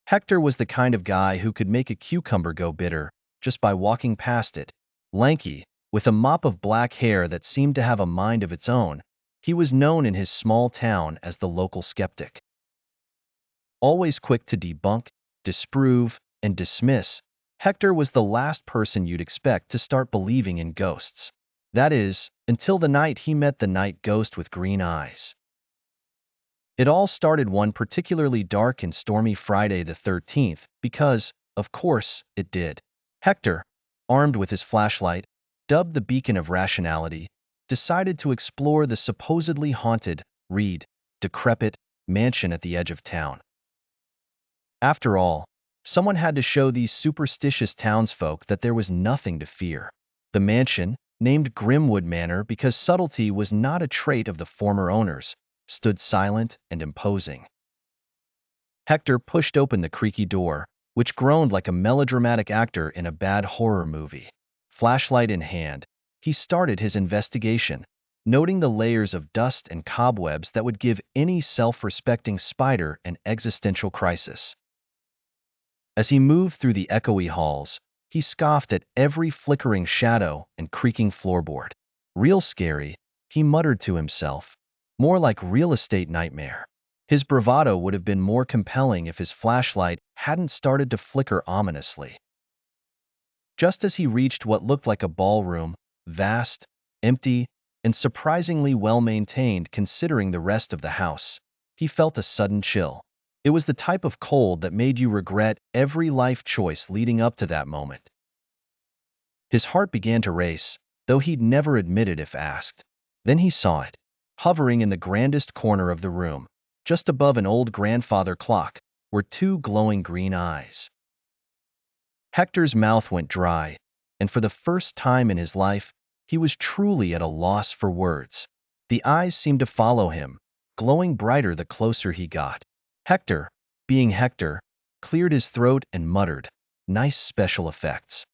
Hector was the kind of guy who could make a cucumber go bitter just by walking past it. Lanky, with a mop of black hair that seemed to have a mind of its own, he was known in his small town as the local skeptic. Always quick to debunk, disprove, and dismiss, Hector was the last person you'd expect to start believing in ghosts. That is, until the night he met the night ghost with green eyes. It all started one particularly dark and stormy Friday the 13th because, of course, it did. Hector, armed with his flashlight, dubbed the beacon of rationality, decided to explore the supposedly haunted, decrepit mansion at the edge of town. After all, someone had to show these superstitious townsfolk that there was nothing to fear. The mansion, named Grimwood Manor because subtlety was not a trait of the former owners, stood silent and imposing. Hector pushed open the creaky door, which groaned like a melodramatic actor in a bad horror movie. Flashlight in hand, he started his investigation, noting the layers of dust and cobwebs that would give any self-respecting spider an existential crisis. As he moved through the echoey halls, he scoffed at every flickering shadow and creaking floorboard. Real scary, he muttered to himself. More like real estate nightmare. His bravado would have been more compelling if his flashlight hadn't started to flicker ominously. Just as he reached what looked like a ballroom, vast, empty, and surprisingly well-maintained considering the rest of the house, he felt a sudden chill. It was the type of cold that made you regret every life choice leading up to that moment. His heart began to race, though he'd never admit it if asked. Then he saw it. Hovering in the grandest corner of the room, just above an old grandfather clock, were two glowing green eyes. Hector's mouth went dry, and for the first time in his life, he was truly at a loss for words. The eyes seemed to follow him, glowing brighter the closer he got. Hector, being Hector, cleared his throat and muttered, "Nice special effects."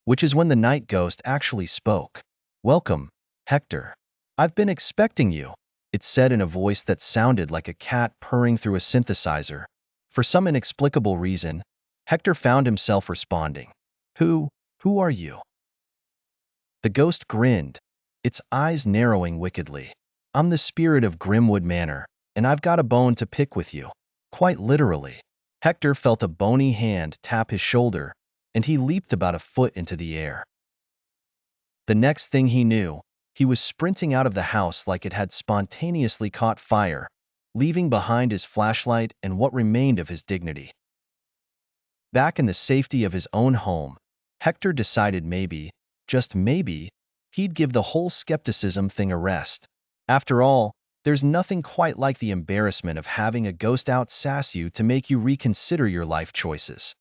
Which is when the night ghost actually spoke. "Welcome, Hector. I've been expecting you," it said in a voice that sounded like a cat purring through a synthesizer. For some inexplicable reason, Hector found himself responding, Who are you?" The ghost grinned, its eyes narrowing wickedly. "I'm the spirit of Grimwood Manor, and I've got a bone to pick with you." Quite literally. Hector felt a bony hand tap his shoulder, and he leaped about a foot into the air. The next thing he knew, he was sprinting out of the house like it had spontaneously caught fire, leaving behind his flashlight and what remained of his dignity. Back in the safety of his own home, Hector decided maybe, just maybe, he'd give the whole skepticism thing a rest. After all, there's nothing quite like the embarrassment of having a ghost out sass you to make you reconsider your life choices.